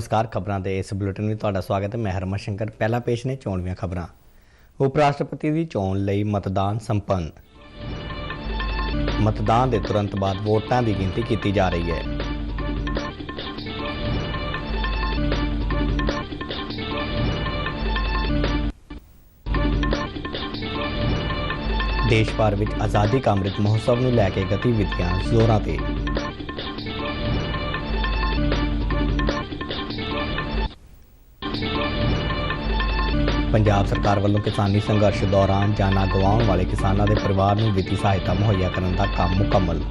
नमस्कार। खबरों के इस बुलेटिन में तुहाडा स्वागत है। मैं हरमन शंकर। पहला पेश ने चोण दीआं खबरां। उप राष्ट्रपति की चोण लई मतदान संपन्न। मतदान के तुरंत बाद वोटां की गिनती की जा रही है। देश भर में आज़ादी का अमृत महोत्सव नूं लैके गतिविधियां जोरां ते। पंजाब सरकार वालों किसानी संघर्ष दौरान जाना गवाउण वाले किसानों के परिवार नूं वित्तीय सहायता मुहैया करने का काम मुकम्मल।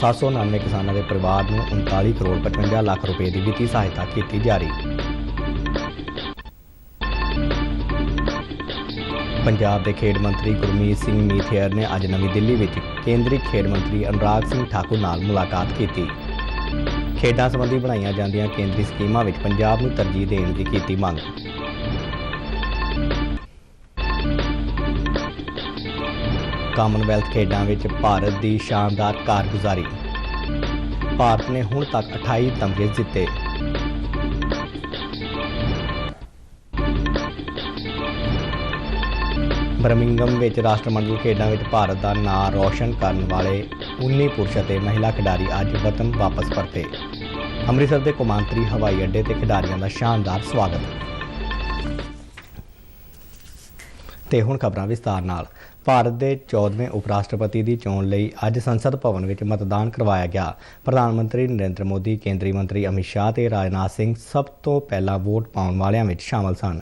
799 किसानों के परिवार नूं 39 करोड़ 55 लाख रुपए की वित्तीय सहायता की जारी। पंजाब के खेड मंत्री गुरमीत सिंह मीथेयर ने अज नवी दिल्ली में केंद्रीय खेड मंत्री अनुराग सिंह ठाकुर नाल मुलाकात की। खेडां संबंधी बनाईयां जांदियां केंद्रीय स्कीमां विच पंजाब नूं तरजीह देण दी कीती मंग। कामनवैल्थ खेडां विच भारत की शानदार कारगुजारी। भारत ने हुण तक 28 तमगे जीते। बर्मिंघम विच राष्ट्रमंडल खेडां विच भारत का नां रोशन करने वाले 19 पुरुष और महिला खिडारी अज वतन वापस परते। अमृतसर के कौमांतरी हवाई अड्डे ते खिडारियों का शानदार स्वागत। ते हुण खबरां विस्तार नाल। भारत के 14वें उप राष्ट्रपति की चोण लई अज संसद भवन में मतदान करवाया गया। प्रधानमंत्री नरेंद्र मोदी, केंद्रीय मंत्री अमित शाह ते राजनाथ सिंह सब तो पहला वोट पाउण वालियां विच शामिल सन।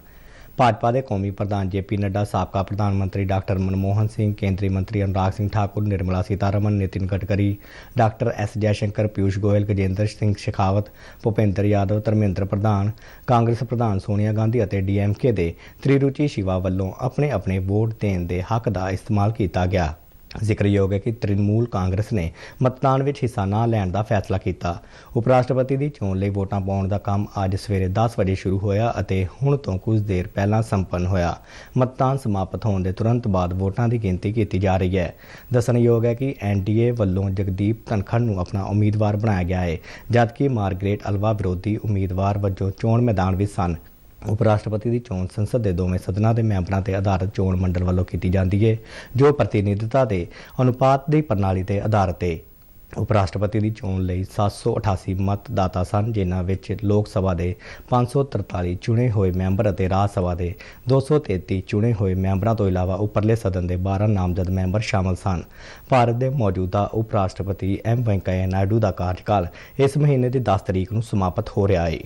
भाजपा के कौमी प्रधान JP नड्डा, साबका प्रधानमंत्री डॉक्टर मनमोहन सिंह, केंद्रीय मंत्री अनुराग सिंह ठाकुर, निर्मला सीतारमन, नितिन गडकरी, डॉक्टर S जयशंकर, पीयूष गोयल, गजेंद्र सिंह शेखावत, भूपेंद्र यादव, धर्मेंद्र प्रधान, कांग्रेस प्रधान सोनिया गांधी और DMK के त्रिरुचि शिवा वालों अपने अपने वोट देने के हक का इस्तेमाल किया गया। जिक्रयोग है कि तृणमूल कांग्रेस ने मतदान में हिस्सा न लैण का फैसला किया। उप राष्ट्रपति की चोण लई वोटां पाउण का काम अज सवेरे 10 बजे शुरू होया और हुण तो कुछ देर पहला संपन्न होया। मतदान समाप्त होने के तुरंत बाद वोटां की गिनती की जा रही है। दसणयोग है कि NDA वालों जगदीप धनखड़ नूं अपना उम्मीदवार बनाया गया है, जबकि मार्गरेट अल्वा विरोधी उम्मीदवार वजों चोण मैदान में सन। उप राष्ट्रपति की चोण संसद के दोवें सदनों के मैंबरों के आधारित चोण मंडल वालों की जाती है, जो प्रतिनिधिता के अनुपात की प्रणाली के आधारित है। उप राष्ट्रपति की चोण लई 788 मतदाता सन, जिन्हां विच लोक सभा के 543 चुने हुए मैंबर और राज सभा के 233 चुने हुए मैंबरों तो इलावा उपरले सदन के 12 नामजद मैंबर शामिल सन। भारत के मौजूदा उप राष्ट्रपति M वेंकैया नायडू का कार्यकाल इस महीने की 10 तारीख को समाप्त हो रहा है।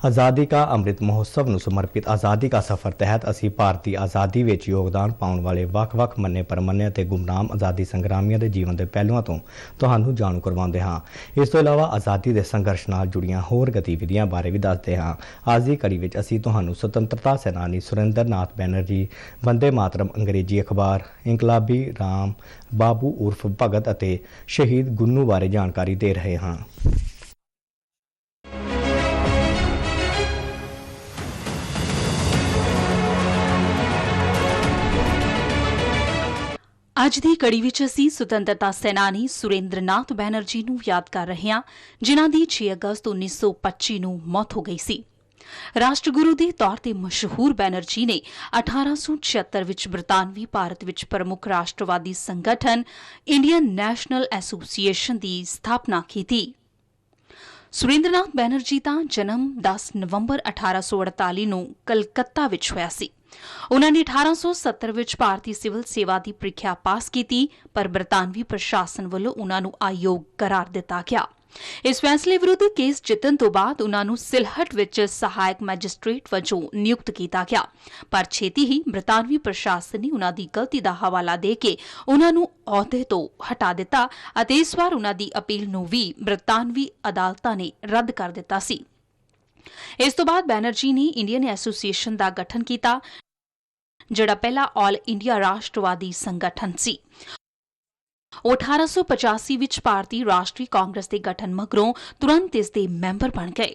आज़ादी का अमृत महोत्सव नूं समर्पित आज़ादी का सफ़र तहत असी भारतीय आज़ादी विच योगदान पाउण वाले वख-वख मन्ने परमन्ने ते गुमनाम आज़ादी संग्रामियों के जीवन के पहलुआं तो तुहानूं जाणू करवाउंदे हां। इस तो इलावा आज़ादी के संघर्ष नाल जुड़ियां होर गतिविधियां बारे भी दसदे हां। अज दी कड़ी विच असी तुहानूं स्वतंत्रता सैनानी सुरेंद्र नाथ बैनर्जी, वंदे मातरम अंग्रेजी अखबार, इंकलाबी राम बाबू उर्फ भगत अते शहीद गुन्नू बारे जानकारी दे रहे हां। ਅੱਜ ਦੀ ਕੜੀ ਵਿੱਚ ਅਸੀਂ ਸੁਤੰਤਰਤਾ ਸੈਨਾਨੀ ਸੁਰਿੰਦਰ ਨਾਥ ਬੈਨਰਜੀ ਨੂੰ ਯਾਦ ਕਰ ਰਹੇ ਹਾਂ, ਜਿਨ੍ਹਾਂ ਦੀ 6 ਅਗਸਤ 1925 ਨੂੰ ਮੌਤ ਹੋ ਗਈ ਸੀ। ਰਾਸ਼ਟਰਗੁਰੂ ਦੇ ਤੌਰ ਤੇ ਮਸ਼ਹੂਰ ਬੈਨਰਜੀ ਨੇ 1876 ਵਿੱਚ ਬਰਤਾਨਵੀ ਭਾਰਤ ਵਿੱਚ ਪ੍ਰਮੁੱਖ ਰਾਸ਼ਟਰਵਾਦੀ ਸੰਗਠਨ ਇੰਡੀਅਨ ਨੈਸ਼ਨਲ ਐਸੋਸੀਏਸ਼ਨ ਦੀ ਸਥਾਪਨਾ ਕੀਤੀ। ਸੁਰਿੰਦਰ ਨਾਥ ਬੈਨਰਜੀ ਦਾ ਜਨਮ 10 ਨਵੰਬਰ 1848 ਨੂੰ ਕਲਕੱਤਾ ਵਿੱਚ ਹੋਇਆ ਸੀ। उन्होंने 1870 ਵਿੱਚ ਭਾਰਤੀ ਸਿਵਲ ਸੇਵਾ ਦੀ ਪ੍ਰੀਖਿਆ ਪਾਸ ਕੀਤੀ, ਪਰ ਬਰਤਾਨਵੀ ਪ੍ਰਸ਼ਾਸਨ ਵੱਲੋਂ ਉਨ੍ਹਾਂ ਨੂੰ ਅਯੋਗ ਕਰਾਰ ਦਿੱਤਾ ਗਿਆ। ਇਸ ਫੈਸਲੇ ਵਿਰੁੱਧ ਕੇਸ ਜਿੱਤਣ ਤੋਂ ਬਾਅਦ ਉਨ੍ਹਾਂ ਨੂੰ ਸਿਲਹਟ ਵਿੱਚ ਸਹਾਇਕ ਮੈਜਿਸਟ੍ਰੇਟ ਵਜੋਂ ਨਿਯੁਕਤ ਕੀਤਾ ਗਿਆ, ਪਰ ਛੇਤੀ ਹੀ ਬਰਤਾਨਵੀ ਪ੍ਰਸ਼ਾਸਨ ਨੇ ਉਨ੍ਹਾਂ ਦੀ ਗਲਤੀ ਦਾ ਹਵਾਲਾ ਦੇ ਕੇ ਉਨ੍ਹਾਂ ਨੂੰ ਅਹੁਦੇ ਤੋਂ ਹਟਾ ਦਿੱਤਾ ਅਤੇ ਇਸ ਵਾਰ ਉਨ੍ਹਾਂ ਦੀ ਅਪੀਲ ਨੂੰ ਵੀ ਬਰਤਾਨਵੀ ਅਦਾਲਤਾਂ ਨੇ ਰੱਦ ਕਰ ਦਿੱਤਾ ਸੀ। ਇਸ ਤੋਂ ਬਾਅਦ ਬੈਨਰਜੀ ਨੇ ਇੰਡੀਅਨ ਐਸੋਸੀਏਸ਼ਨ ਦਾ ਗਠਨ ਕੀਤਾ, ਜਿਹੜਾ ਪਹਿਲਾ ਆਲ ਇੰਡੀਆ ਰਾਸ਼ਟਰਵਾਦੀ ਸੰਗਠਨ ਸੀ। ਉਹ 1885 ਵਿੱਚ ਭਾਰਤੀ ਰਾਸ਼ਟਰੀ ਕਾਂਗਰਸ ਦੇ ਗਠਨ ਮਗਰੋਂ ਤੁਰੰਤ ਇਸ ਦੇ ਮੈਂਬਰ ਬਣ ਗਏ।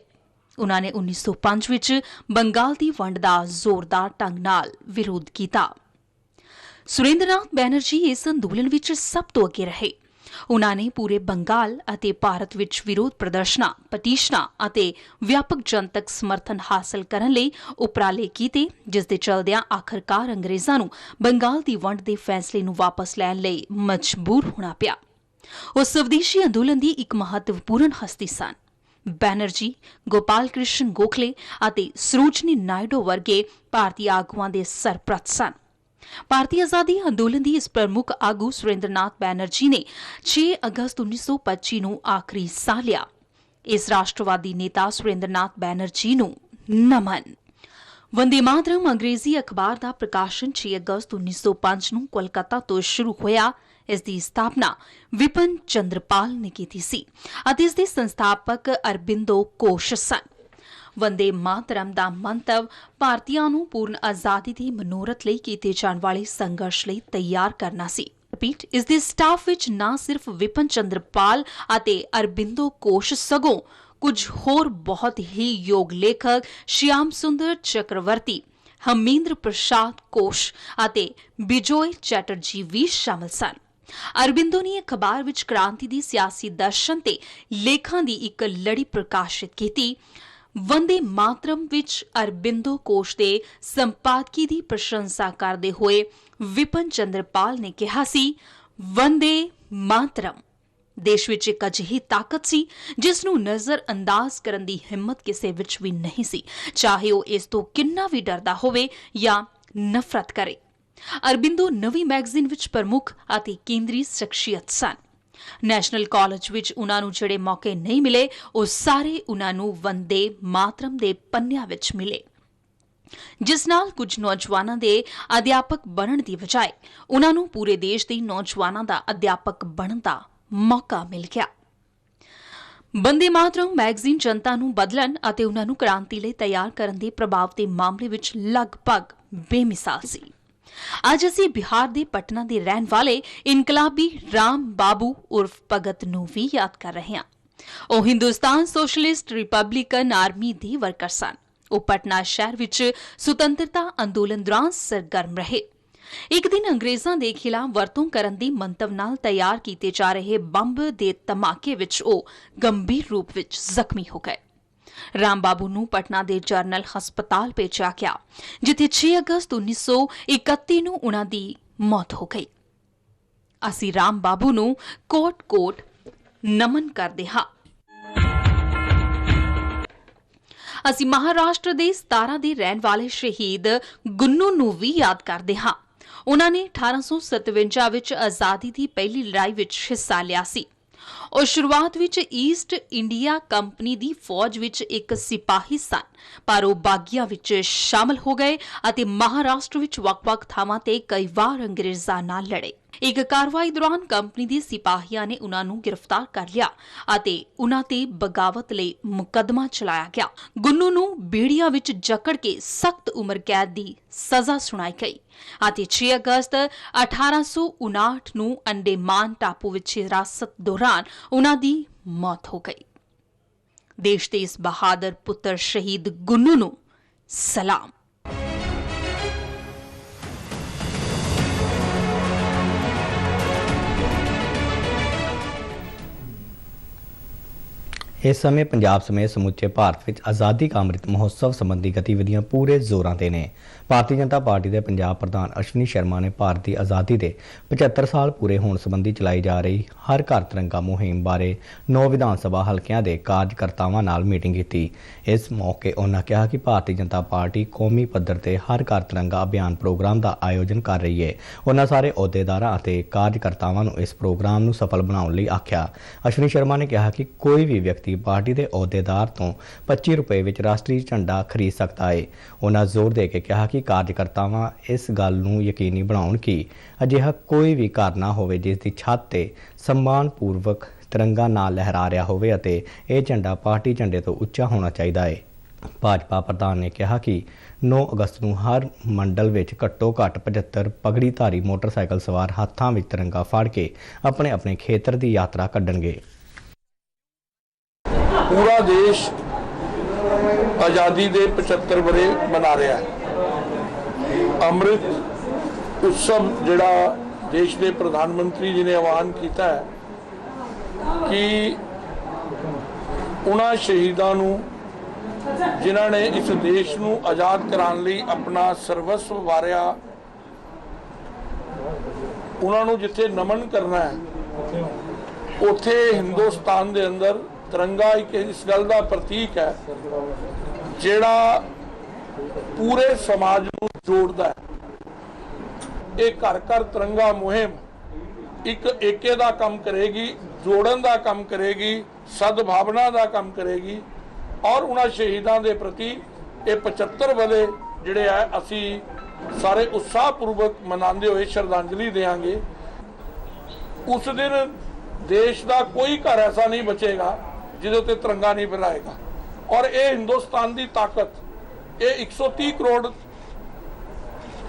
ਉਨ੍ਹਾਂ ਨੇ 1905 ਵਿੱਚ ਬੰਗਾਲ ਦੀ ਵੰਡ ਦਾ ਜ਼ੋਰਦਾਰ ਢੰਗ ਨਾਲ ਵਿਰੋਧ ਕੀਤਾ। ਸੁਰਿੰਦਰ ਨਾਥ ਬੈਨਰਜੀ ਇਸ ਅੰਦੋਲਨ ਵਿੱਚ ਸਭ ਤੋਂ ਅੱਗੇ ਰਹੇ। ਉਨ੍ਹਾਂ ਨੇ ਪੂਰੇ ਬੰਗਾਲ ਅਤੇ ਭਾਰਤ ਵਿੱਚ ਵਿਰੋਧ ਪ੍ਰਦਰਸ਼ਨਾਂ, ਪਟੀਸ਼ਨਾਂ ਅਤੇ ਵਿਆਪਕ ਜਨਤਕ ਸਮਰਥਨ ਹਾਸਲ ਕਰਨ ਲਈ ਉਪਰਾਲੇ ਕੀਤੇ, ਜਿਸ ਦੇ ਚਲਦਿਆਂ ਆਖਰਕਾਰ ਅੰਗਰੇਜ਼ਾਂ ਨੂੰ ਬੰਗਾਲ ਦੀ ਵੰਡ ਦੇ ਫੈਸਲੇ ਨੂੰ ਵਾਪਸ ਲੈਣ ਲਈ ਮਜਬੂਰ ਹੋਣਾ ਪਿਆ। ਉਹ ਸਵਦੇਸ਼ੀ ਅੰਦੋਲਨ ਦੀ ਇੱਕ ਮਹੱਤਵਪੂਰਨ ਹਸਤੀ ਸਨ। ਬੈਨਰਜੀ, ਗੋਪਾਲ ਕ੍ਰਿਸ਼ਨ ਗੋਖਲੇ ਅਤੇ ਸਰੋਜਨੀ ਨਾਇਡੂ ਵਰਗੇ ਭਾਰਤੀ ਆਗੂਆਂ ਦੇ ਸਰਪ੍ਰਸਤ ਸਨ। ਭਾਰਤੀ ਆਜ਼ਾਦੀ ਅੰਦੋਲਨ ਦੀ ਇਸ ਪ੍ਰਮੁੱਖ ਆਗੂ ਸੁਰਿੰਦਰਨਾਥ ਬੈਨਰਜੀ ਨੇ 6 ਅਗਸਤ 1925 ਨੂੰ ਆਖਰੀ ਸਾਹ ਲਿਆ। ਇਸ ਰਾਸ਼ਟਰਵਾਦੀ ਨੇਤਾ ਸੁਰਿੰਦਰਨਾਥ ਬੈਨਰਜੀ ਨੂੰ ਨਮਨ। ਵੰਦੇ ਮਾਤਰਮ ਅੰਗਰੇਜ਼ੀ ਅਖਬਾਰ ਦਾ ਪ੍ਰਕਾਸ਼ਨ 6 ਅਗਸਤ 1905 ਨੂੰ ਕੋਲਕਾਤਾ ਤੋਂ ਸ਼ੁਰੂ ਹੋਇਆ। ਇਸ ਦੀ ਸਥਾਪਨਾ ਵਿਪਨ ਚੰਦਰਪਾਲ ਨੇ ਕੀਤੀ ਸੀ ਅਤੇ ਇਸ ਦੇ ਸੰਸਥਾਪਕ ਅਰਬਿੰਦੋ ਘੋਸ਼ ਸਨ। ਵੰਦੇ ਮਾਤਰਮ ਦਾ ਮੰਤਵ ਭਾਰਤੀਆਂ ਨੂੰ ਪੂਰਨ ਆਜ਼ਾਦੀ ਦੇ ਮਨੋਰਥ ਲਈ ਕੀਤੇ ਜਾਣ ਵਾਲੇ ਸੰਘਰਸ਼ ਲਈ ਤਿਆਰ ਕਰਨਾ ਸੀ। ਇਸ ਦੇ ਸਟਾਫ ਵਿੱਚ ਨਾ ਸਿਰਫ ਵਿਪਨ ਚੰਦਰਪਾਲ ਅਤੇ ਅਰਬਿੰਦੋ ਘੋਸ਼ ਸਗੋਂ ਕੁਝ ਹੋਰ ਬਹੁਤ ਹੀ ਯੋਗ ਲੇਖਕ ਸ਼ਿਆਮ ਸੁੰਦਰ ਚੱਕਰਵਰਤੀ, ਹਮਿੰਦਰ ਪ੍ਰਸਾਦ ਘੋਸ਼ ਅਤੇ ਬਿਜੋਏ ਚੈਟਰਜੀ ਵੀ ਸ਼ਾਮਲ ਸਨ। ਅਰਬਿੰਦੋ ਨੇ ਅਖਬਾਰ ਵਿੱਚ ਕ੍ਰਾਂਤੀ ਦੀ ਸਿਆਸੀ ਦਰਸ਼ਨ ਤੇ ਲੇਖਾਂ ਦੀ ਇੱਕ ਲੜੀ ਪ੍ਰਕਾਸ਼ਿਤ ਕੀਤੀ। ਵੰਦੇ ਮਾਤਰਮ ਵਿੱਚ ਅਰਬਿੰਦੋ ਘੋਸ਼ ਦੇ ਸੰਪਾਦਕੀ ਦੀ ਪ੍ਰਸ਼ੰਸਾ ਕਰਦੇ ਹੋਏ ਵਿਪਨ ਚੰਦਰਪਾਲ ਨੇ ਕਿਹਾ ਸੀ, ਵੰਦੇ ਮਾਤਰਮ ਦੇਸ਼ ਵਿੱਚ ਇੱਕ ਅਜਿਹੀ ਤਾਕਤ ਸੀ ਜਿਸ ਨੂੰ ਨਜ਼ਰ ਅੰਦਾਜ਼ ਕਰਨ ਦੀ ਹਿੰਮਤ ਕਿਸੇ ਵਿੱਚ ਵੀ ਨਹੀਂ ਸੀ, ਚਾਹੇ ਉਹ ਇਸ ਤੋਂ ਕਿੰਨਾ ਵੀ ਡਰਦਾ ਹੋਵੇ ਜਾਂ ਨਫ਼ਰਤ ਕਰੇ। ਅਰਬਿੰਦੋ ਨਵੀਂ ਮੈਗਜ਼ੀਨ ਵਿੱਚ ਪ੍ਰਮੁੱਖ ਅਤੇ ਕੇਂਦਰੀ ਸ਼ਖਸੀਅਤ ਸਨ। ਨੈਸ਼ਨਲ ਕਾਲਜ ਵਿੱਚ ਉਨ੍ਹਾਂ ਨੂੰ ਜਿਹੜੇ ਮੌਕੇ ਨਹੀਂ ਮਿਲੇ, ਉਹ ਸਾਰੇ ਉਨ੍ਹਾਂ ਨੂੰ ਵੰਦੇ ਮਾਤਰਮ ਦੇ ਪੰਨਿਆਂ ਵਿੱਚ ਮਿਲੇ, ਜਿਸ ਨਾਲ ਕੁਝ ਨੌਜਵਾਨਾਂ ਦੇ ਅਧਿਆਪਕ ਬਣਨ ਦੀ ਬਜਾਏ ਉਨ੍ਹਾਂ ਨੂੰ ਪੂਰੇ ਦੇਸ਼ ਦੇ ਨੌਜਵਾਨਾਂ ਦਾ ਅਧਿਆਪਕ ਬਣਨ ਦਾ ਮੌਕਾ ਮਿਲ ਗਿਆ। ਵੰਦੇ ਮਾਤਰਮ ਮੈਗਜ਼ੀਨ ਜਨਤਾ ਨੂੰ ਬਦਲਣ ਅਤੇ ਉਨ੍ਹਾਂ ਨੂੰ ਕ੍ਰਾਂਤੀ ਲਈ ਤਿਆਰ ਕਰਨ ਦੇ ਪ੍ਰਭਾਵ ਦੇ ਮਾਮਲੇ ਵਿੱਚ ਲਗਭਗ ਬੇਮਿਸਾਲ ਸੀ। ਅੱਜ ਅਸੀਂ ਬਿਹਾਰ ਦੇ ਪਟਨਾ ਦੇ ਰਹਿਣ ਵਾਲੇ ਇਨਕਲਾਬੀ ਰਾਮ ਬਾਬੂ ਉਰਫ ਭਗਤ ਨੂੰ ਵੀ ਯਾਦ ਕਰ ਰਹੇ ਹਾਂ। ਉਹ ਹਿੰਦੁਸਤਾਨ ਸੋਸ਼ਲਿਸਟ ਰਿਪਬਲਿਕਨ ਆਰਮੀ ਦੇ ਵਰਕਰ ਸਨ। ਉਹ ਪਟਨਾ ਸ਼ਹਿਰ ਵਿੱਚ ਸੁਤੰਤਰਤਾ ਅੰਦੋਲਨ ਦੌਰਾਨ ਸਰਗਰਮ ਰਹੇ। ਇੱਕ ਦਿਨ ਅੰਗਰੇਜ਼ਾਂ ਦੇ ਖਿਲਾਫ ਵਰਤੋਂ ਕਰਨ ਦੀ ਮੰਤਵ ਨਾਲ ਤਿਆਰ ਕੀਤੇ ਜਾ ਰਹੇ ਬੰਬ ਦੇ ਧਮਾਕੇ ਵਿੱਚ ਉਹ ਗੰਭੀਰ ਰੂਪ ਵਿੱਚ ਜ਼ਖਮੀ ਹੋ ਗਏ। ਰਾਮ ਬਾਬੂ ਨੂੰ ਪਟਨਾ ਦੇ ਜਨਰਲ ਹਸਪਤਾਲ ਭੇਜਿਆ ਗਿਆ, ਜਿੱਥੇ 6 ਅਗਸਤ 1931 ਨੂੰ ਉਨ੍ਹਾਂ ਦੀ ਮੌਤ ਹੋ ਗਈ। ਅਸੀਂ ਰਾਮ ਬਾਬੂ ਨੂੰ ਕੋਟ-ਕੋਟ ਨਮਨ ਕਰਦੇ ਹਾਂ। ਅਸੀਂ ਮਹਾਰਾਸ਼ਟਰ ਦੇ 17 ਦੇ ਰਹਿਣ ਵਾਲੇ ਸ਼ਹੀਦ ਗੁੰਨੂ ਨੂੰ ਵੀ ਯਾਦ ਕਰਦੇ ਹਾਂ। ਉਨ੍ਹਾਂ ਨੇ 1857 ਵਿੱਚ ਆਜ਼ਾਦੀ ਦੀ ਪਹਿਲੀ ਲੜਾਈ ਵਿੱਚ ਹਿੱਸਾ ਲਿਆ ਸੀ। ਉਹ ਸ਼ੁਰੂਆਤ ਵਿੱਚ ਈਸਟ ਇੰਡੀਆ ਕੰਪਨੀ ਦੀ ਫੌਜ ਵਿੱਚ ਇੱਕ ਸਿਪਾਹੀ ਸਨ, ਪਰ ਉਹ ਬਾਗੀਆਂ ਵਿੱਚ ਸ਼ਾਮਲ ਹੋ ਗਏ ਅਤੇ ਮਹਾਰਾਸ਼ਟਰ ਵਿੱਚ ਵੱਖ-ਵੱਖ ਥਾਵਾਂ ਤੇ ਕਈ ਵਾਰ ਅੰਗਰੇਜ਼ਾਂ ਨਾਲ ਲੜੇ। ਇੱਕ ਕਾਰਵਾਈ ਦੌਰਾਨ ਕੰਪਨੀ ਦੇ ਸਿਪਾਹੀਆਂ ਨੇ ਉਨ੍ਹਾਂ ਨੂੰ ਗ੍ਰਿਫਤਾਰ ਕਰ ਲਿਆ ਅਤੇ ਉਨ੍ਹਾਂ ਤੇ ਬਗਾਵਤ ਲਈ ਮੁਕੱਦਮਾ ਚਲਾਇਆ ਗਿਆ। ਗੁੰਨੂ ਨੂੰ ਬੇੜੀਆਂ ਵਿੱਚ ਜਕੜ ਕੇ ਸਖਤ ਉਮਰ ਕੈਦ ਦੀ ਸਜ਼ਾ ਸੁਣਾਈ ਗਈ ਅਤੇ 6 ਅਗਸਤ 1859 ਨੂੰ ਅੰਡੇਮਾਨ ਟਾਪੂ ਵਿੱਚ ਹਿਰਾਸਤ ਦੌਰਾਨ ਉਨ੍ਹਾਂ ਦੀ ਮੌਤ ਹੋ ਗਈ। ਦੇਸ਼ ਦੇ ਇਸ ਬਹਾਦਰ ਪੁੱਤਰ ਸ਼ਹੀਦ ਗੁੰਨੂ ਨੂੰ ਸਲਾਮ। ਇਸ ਸਮੇਂ ਪੰਜਾਬ ਸਮੇਤ ਸਮੁੱਚੇ ਭਾਰਤ ਵਿੱਚ ਆਜ਼ਾਦੀ ਕਾ ਅੰਮ੍ਰਿਤ ਮਹੋਤਸਵ ਸੰਬੰਧੀ ਗਤੀਵਿਧੀਆਂ ਪੂਰੇ ਜ਼ੋਰਾਂ ਤੇ ਨੇ। ਭਾਰਤੀ ਜਨਤਾ ਪਾਰਟੀ ਦੇ ਪੰਜਾਬ ਪ੍ਰਧਾਨ ਅਸ਼ਵਨੀ ਸ਼ਰਮਾ ਨੇ ਭਾਰਤ ਦੀ ਆਜ਼ਾਦੀ ਦੇ 75 ਸਾਲ ਪੂਰੇ ਹੋਣ ਸੰਬੰਧੀ ਚਲਾਈ ਜਾ ਰਹੀ ਹਰ ਘਰ ਤਿਰੰਗਾ ਮੁਹਿੰਮ ਬਾਰੇ 9 ਵਿਧਾਨ ਸਭਾ ਹਲਕਿਆਂ ਦੇ ਕਾਰਜਕਰਤਾਵਾਂ ਨਾਲ ਮੀਟਿੰਗ ਕੀਤੀ। ਇਸ ਮੌਕੇ ਉਨ੍ਹਾਂ ਕਿਹਾ ਕਿ ਭਾਰਤੀ ਜਨਤਾ ਪਾਰਟੀ ਕੌਮੀ ਪੱਧਰ ਤੇ ਹਰ ਘਰ ਤਿਰੰਗਾ ਅਭਿਆਨ ਪ੍ਰੋਗਰਾਮ ਦਾ ਆਯੋਜਨ ਕਰ ਰਹੀ ਹੈ। ਉਨ੍ਹਾਂ ਸਾਰੇ ਅਹੁਦੇਦਾਰਾਂ ਅਤੇ ਕਾਰਜਕਰਤਾਵਾਂ ਨੂੰ ਇਸ ਪ੍ਰੋਗਰਾਮ ਨੂੰ ਸਫਲ ਬਣਾਉਣ ਲਈ ਆਖਿਆ। ਅਸ਼ਵਨੀ ਸ਼ਰਮਾ ਨੇ ਕਿਹਾ ਕਿ ਕੋਈ ਵੀ ਵਿਅਕਤੀ ਪਾਰਟੀ ਦੇ ਅਹੁਦੇਦਾਰ ਤੋਂ 25 ਰੁਪਏ ਵਿੱਚ ਰਾਸ਼ਟਰੀ ਝੰਡਾ ਖਰੀਦ ਸਕਦਾ ਹੈ। ਉਨ੍ਹਾਂ ਜ਼ੋਰ ਦੇ ਕੇ ਕਿਹਾ ਕਿ ਕਾਰਜਕਰਤਾਵਾਂ ਇਸ ਗੱਲ ਨੂੰ ਯਕੀਨੀ ਬਣਾਉਣ ਕਿ ਅਜਿਹਾ ਕੋਈ ਵੀ ਘਰ ਨਾ ਹੋਵੇ ਜਿਸ ਦੀ ਛੱਤ ਤੇ ਸਨਮਾਨਪੂਰਵਕ ਤਿਰੰਗਾ ਨਾ ਲਹਿਰਾ ਰਿਹਾ ਹੋਵੇ ਅਤੇ ਇਹ ਝੰਡਾ ਪਾਰਟੀ ਝੰਡੇ ਤੋਂ ਉੱਚਾ ਹੋਣਾ ਚਾਹੀਦਾ ਹੈ। ਭਾਜਪਾ ਪ੍ਰਧਾਨ ਨੇ ਕਿਹਾ ਕਿ 9 ਅਗਸਤ ਨੂੰ ਹਰ ਮੰਡਲ ਵਿੱਚ ਘੱਟੋ ਘੱਟ 75 ਪਗੜੀਧਾਰੀ ਮੋਟਰਸਾਈਕਲ ਸਵਾਰ ਹੱਥਾਂ ਵਿੱਚ ਤਿਰੰਗਾ ਫੜ ਕੇ ਆਪਣੇ ਆਪਣੇ ਖੇਤਰ ਦੀ ਯਾਤਰਾ ਕੱਢਣਗੇ। पूरा देश आज़ादी के 75 वरे मना रहा है। अमृत उत्सव जिहड़ा देश के प्रधानमंत्री जी ने आह्वान किया है, कि उन्हां शहीदां नूं जिन्हां ने इस देश नूं आज़ाद कराने लई अपना सर्वस्व वारिया, उन्हां नूं जिथे नमन करना है उत्थे हिंदुस्तान दे अंदर तिरंगा एक इस गल का प्रतीक है जिहड़ा पूरे समाज नूं जोड़दा है। ये घर घर तिरंगा मुहिम एक एके दा काम करेगी, जोड़न दा काम करेगी, सद्भावना दा काम करेगी और उन्हां शहीदां दे प्रति ये 75 वरे जिहड़े है असी सारे उत्साहपूर्वक मनाते हुए श्रद्धांजलि देंगे। उस दिन देश का कोई घर ऐसा नहीं बचेगा जिहदे उत्ते तिरंगा नहीं फहराएगा। और ये हिंदुस्तान की ताकत, ये 130 करोड़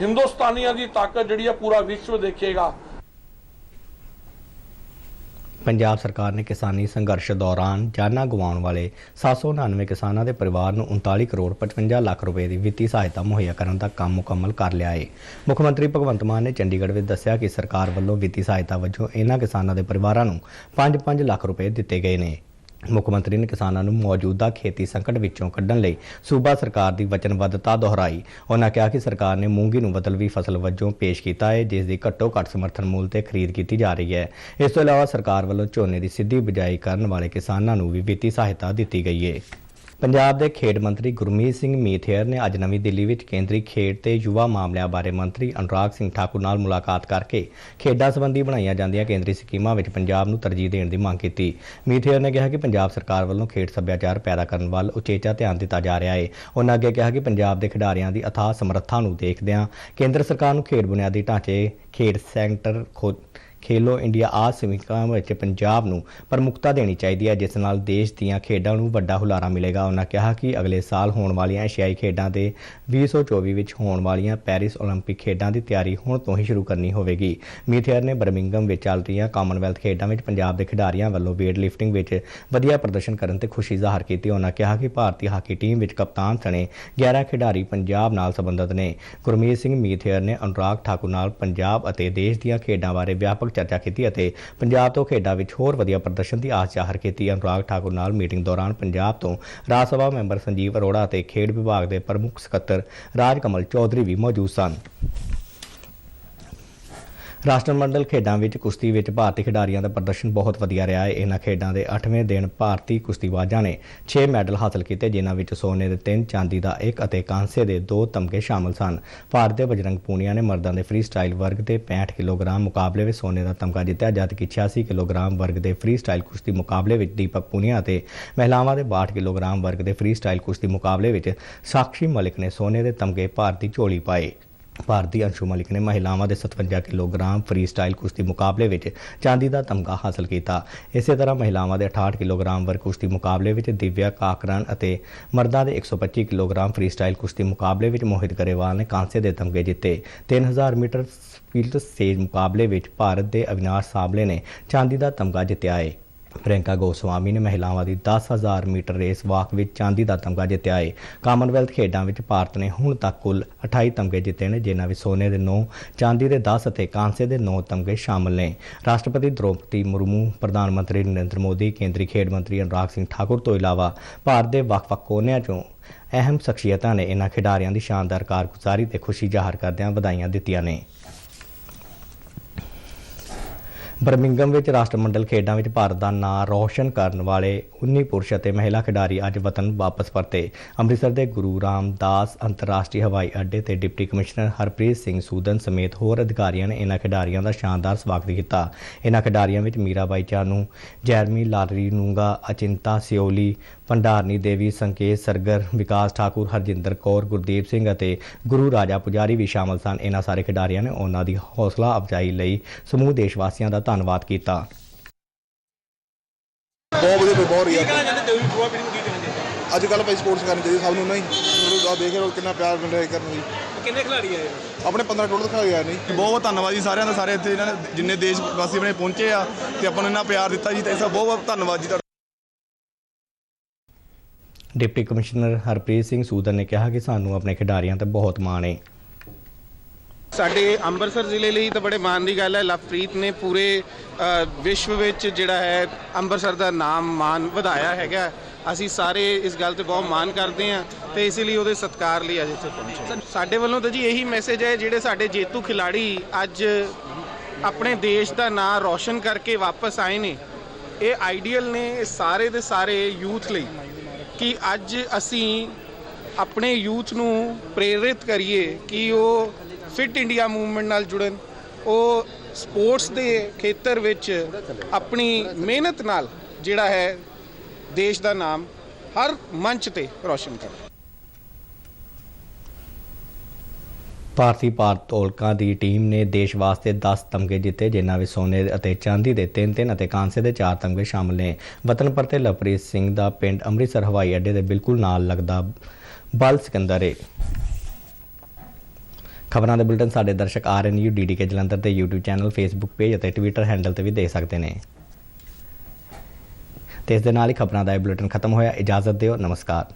हिंदुस्तानियों की ताकत जिहड़ी है पूरा विश्व देखेगा। पंजाब सरकार ने किसानी संघर्ष दौरान जाना गवाउण वाले 799 किसानों के परिवार को 39 करोड़ 55 लाख रुपए की वित्तीय सहायता मुहैया करने का काम मुकम्मल कर लिया है। मुख्यमंत्री भगवंत मान ने चंडीगढ़ में दस्सिया कि सरकार वालों वित्तीय सहायता वजों इन्हां किसानों के परिवारों को 5-5 लाख रुपए दिए गए हैं। मुख्यमंत्री ने किसानों को मौजूदा खेती संकट विचों कढ़न लई सूबा सरकार की वचनबद्धता दोहराई। उन्होंने कहा कि सरकार ने मूंगी नूं बदलवी फसल वजों पेश किया है, जिसकी घट्टो घट्ट समर्थन मूल से खरीद की जा रही है। इस तो इलावा सरकार वालों झोने की सीधी बिजाई करने वाले किसानों को भी वित्तीय सहायता दी गई है। पंजाब के खेड मंत्री गुरमीत सिंह मीथेर ने अज नवी दिल्ली में केंद्रीय खेड ते युवा मामलों बारे मंत्री अनुराग सिंह ठाकुर नाल मुलाकात करके खेडा संबंधी बनाईयां जांदियां केंद्रीय स्कीमां विच पंजाब नूं तरजीह देण दी मंग कीती। मीथेर ने कहा कि पंजाब सरकार वालों खेड सभ्याचार पैदा करने वाल उचेचा ध्यान दिता जा रहा है। उन्होंने अगे कहा कि पंजाब के खिडारियों की अथाह समर्था नूं देखदिआं केंद्र सरकार नूं खेड बुनियादी ढांचे खेड सेंटर खेलो इंडिया आ समीक्षा में पंजाब नूं प्रमुखता देनी चाहिए है, जिस नाल देश दीयां खेडां नूं वड्डा हुलारा मिलेगा। उन्होंने कहा कि अगले साल होने वालियां एशियाई खेडां दे 2024 विच होने वालियां पैरिस ओलंपिक खेडां की तैयारी हुण तो ही शुरू करनी होवेगी। मीथेर ने बर्मिंघम में चल रही कामनवैल्थ खेडां में पंजाब के खिडारियों वालों वेट लिफ्टिंग में वधिया प्रदर्शन करने ते खुशी जाहिर की। उन्होंने कहा कि भारतीय हाकी टीम में कप्तान सने 11 खिडारी पंजाब नाल संबंधित ने। गुरमीत सिंह मीथेर ने अनुराग ठाकुर नाल पंजाब और देश दीयां खेडां बारे व्यापक चर्चा की ਅਤੇ पंजाब तो खेडा विच होर वधिया प्रदर्शन की आस जाहिर की। अनुराग ठाकुर नाल मीटिंग दौरान पंजाब तो राज सभा मैंबर संजीव अरोड़ा और खेड विभाग के प्रमुख सकत्तर राजकमल चौधरी भी मौजूद सन। राष्ट्रमंडल खेडों में कुश्ती विच भारतीय खिडारियों का प्रदर्शन बहुत वधिया रहा है। इन्हां खेडों के 8वें दिन भारतीय कुश्तीबाजां ने 6 मैडल हासिल किए, जिन्हां विच सोने के 3, चांदी का 1 और कांसे के 2 तमगे शामिल सन। भारत के बजरंग पूनिया ने मर्दों के फ्री स्टाइल वर्ग के 65 किलोग्राम मुकाबले में सोने का तमगा जितया, जबकि 86 किलोग्राम वर्ग के फ्री स्टाइल कुश्ती मुकाबले में दीपक पूनिया और महिलावां के 62 किलोग्राम वर्ग के फ्री स्टाइल कुश्ती मुकाबले में साक्षी मलिक ने सोने के तमगे भारतीय झोली पाए। भारतीय अंशु मलिक ने महिलावां के 57 किलोग्राम फ्री स्टाइल कुश्ती मुकाबले में चांदी का तमगा हासिल किया। इस तरह महिलावां के 68 किलोग्राम वर्ग कुश्ती मुकाबले में दिव्या काकरान और मर्दों के 125 किलोग्राम फ्री स्टाइल कुश्ती मुकाबले में मोहित गरेवाल ने कांसे के तमगे जीते। 3000 मीटर स्पीड स्टेज मुकाबले में भारत के अविनाश साबले ने चांदी का तमगा जितया है। प्रियंका गोस्वामी ने महिलावां की 10,000 मीटर रेस वाक में चांदी का तमगा जितया है। कामनवैल्थ खेडों में भारत ने हुण तक कुल 28 तमगे जिते हैं, जिन्हां विच सोने के 9, चांदी के 10 और कांसे के 9 तमगे शामिल ने। राष्ट्रपति द्रौपदी मुर्मू, प्रधानमंत्री नरेंद्र मोदी, केंद्रीय खेड मंत्री अनुराग सिंह ठाकुर तो इलावा भारत के ਵੱਖ-ਵੱਖ कोनियां चों अहम शख्सियतां ने इन्हां खिडारियों की शानदार कारगुजारी ते खुशी जाहिर करदिआं वधाइयां दित्तिआं ने। बर्मिंघम में राष्ट्रमंडल खेडों में भारत का नाम रोशन करने वाले 19 पुरुष और महिला खिडारी अज वतन वापस परते। अमृतसर के गुरु रामदास अंतरराष्ट्रीय हवाई अड्डे ते डिप्टी कमिश्नर हरप्रीत सिंह सूदन समेत होर अधिकारियों ने इन्हां खिडारियों का शानदार स्वागत किया। इन्हां खिडारियों में मीराबाई चानू, जैरमी लारीनूंगा, अचिंता सियोली, भंडारनी देवी, संकेत सरगर, विकास ठाकुर, हरजिंदर कौर, गुरदीप सिंह और गुरु राजा पुजारी भी शामिल सन। इन्हां सारे खिडारियों ने उन्हां दी हौसला अफजाई लई समूह देशवासियों का धन्नवाद किया। अजकल भाई स्पोर्ट्स करनी चाहिए सबनों नहीं देख रहे हो कितना प्यार मिल रहा है करने किन्ने खिलाड़ी आए अपने 15 टोटल खिलाड़ी आए नहीं। बहुत धन्नवाद जी सारे ਸਾਰੇ ਇੱਥੇ ਇਹਨਾਂ ਨੇ ਜਿੰਨੇ ਦੇਸ਼ ਵਾਸੀ ਆਪਣੇ ਪਹੁੰਚੇ ਆ ਤੇ ਆਪਾਂ ਨੂੰ ਇਹਨਾਂ ਪਿਆਰ ਦਿੱਤਾ ਜੀ ਤੇ ਇਸ ਦਾ ਬਹੁਤ ਬਹੁਤ ਧੰਨਵਾਦ ਜੀ। डिप्टी कमिश्नर हरप्रीत सिंह सूदन ने कहा कि सानू अपने खिडारियों पर बहुत माण है। ਸਾਡੇ ਅੰਮ੍ਰਿਤਸਰ ਜ਼ਿਲ੍ਹੇ ਲਈ ਤਾਂ ਬੜੇ ਮਾਣ ਦੀ ਗੱਲ ਹੈ, ਲਵਪ੍ਰੀਤ ਨੇ ਪੂਰੇ ਵਿਸ਼ਵ ਵਿੱਚ ਜਿਹੜਾ ਹੈ ਅੰਮ੍ਰਿਤਸਰ ਦਾ ਨਾਮ ਮਾਣ ਵਧਾਇਆ ਹੈਗਾ। ਅਸੀਂ ਸਾਰੇ ਇਸ ਗੱਲ ਤੇ ਬਹੁਤ ਮਾਣ ਕਰਦੇ ਹਾਂ ਤੇ ਇਸ ਲਈ ਉਹਦੇ ਸਤਿਕਾਰ ਲਈ ਅੱਜ ਇੱਥੇ ਪਹੁੰਚੇ। ਸਾਡੇ ਵੱਲੋਂ ਤਾਂ ਜੀ ਇਹੀ ਮੈਸੇਜ ਹੈ, ਜਿਹੜੇ ਸਾਡੇ ਜੇਤੂ ਖਿਲਾੜੀ ਅੱਜ ਆਪਣੇ ਦੇਸ਼ ਦਾ ਨਾਮ ਰੌਸ਼ਨ ਕਰਕੇ ਵਾਪਸ ਆਏ ਨੇ, ਇਹ ਆਈਡੀਅਲ ਨੇ ਸਾਰੇ ਦੇ ਸਾਰੇ ਯੂਥ ਲਈ ਕਿ ਅੱਜ ਅਸੀਂ ਆਪਣੇ ਯੂਥ ਨੂੰ ਪ੍ਰੇਰਿਤ ਕਰੀਏ ਕਿ ਉਹ ਫਿਟ ਇੰਡੀਆ ਮੂਵਮੈਂਟ ਨਾਲ ਜੁੜਨ, ਉਹ ਸਪੋਰਟਸ ਦੇ ਖੇਤਰ ਵਿੱਚ ਆਪਣੀ ਮਿਹਨਤ ਨਾਲ ਜਿਹੜਾ ਹੈ ਦੇਸ਼ ਦਾ ਨਾਮ ਹਰ ਮੰਚ ਤੇ ਰੌਸ਼ਨ ਕਰਨ। ਭਾਰਤੀ ਭਾਰੋਤੋਲਕਾਂ ਦੀ ਟੀਮ ਨੇ ਦੇਸ਼ ਵਾਸਤੇ 10 ਤਮਗੇ ਜਿੱਤੇ, ਜਿਨ੍ਹਾਂ ਵਿੱਚ ਸੋਨੇ ਅਤੇ ਚਾਂਦੀ ਦੇ 3 ਅਤੇ ਕਾਂਸੇ ਦੇ 4 ਤਮਗੇ ਸ਼ਾਮਲ ਨੇ। ਵਤਨ ਪਰਤੇ ਲਵਪ੍ਰੀਤ ਸਿੰਘ ਦਾ ਪਿੰਡ ਅੰਮ੍ਰਿਤਸਰ ਹਵਾਈ ਅੱਡੇ ਦੇ ਬਿਲਕੁਲ ਨਾਲ ਲੱਗਦਾ ਬਲ ਸਿਕੰਦਰ ਹੈ। ਖਬਰਾਂ ਦੇ ਬੁਲਟਨ ਸਾਡੇ ਦਰਸ਼ਕ RNU DDK ਜਲੰਧਰ ਦੇ YouTube ਚੈਨਲ, Facebook ਪੇਜ ਅਤੇ Twitter ਹੈਂਡਲ ਤੇ ਵੀ ਦੇਖ ਸਕਦੇ ਨੇ। ਤੇ ਇਸ ਦੇ ਨਾਲ ਹੀ ਖਬਰਾਂ ਦਾ ਇਹ ਬੁਲਟਨ ਖਤਮ ਹੋਇਆ। ਇਜਾਜ਼ਤ ਦਿਓ, ਨਮਸਕਾਰ।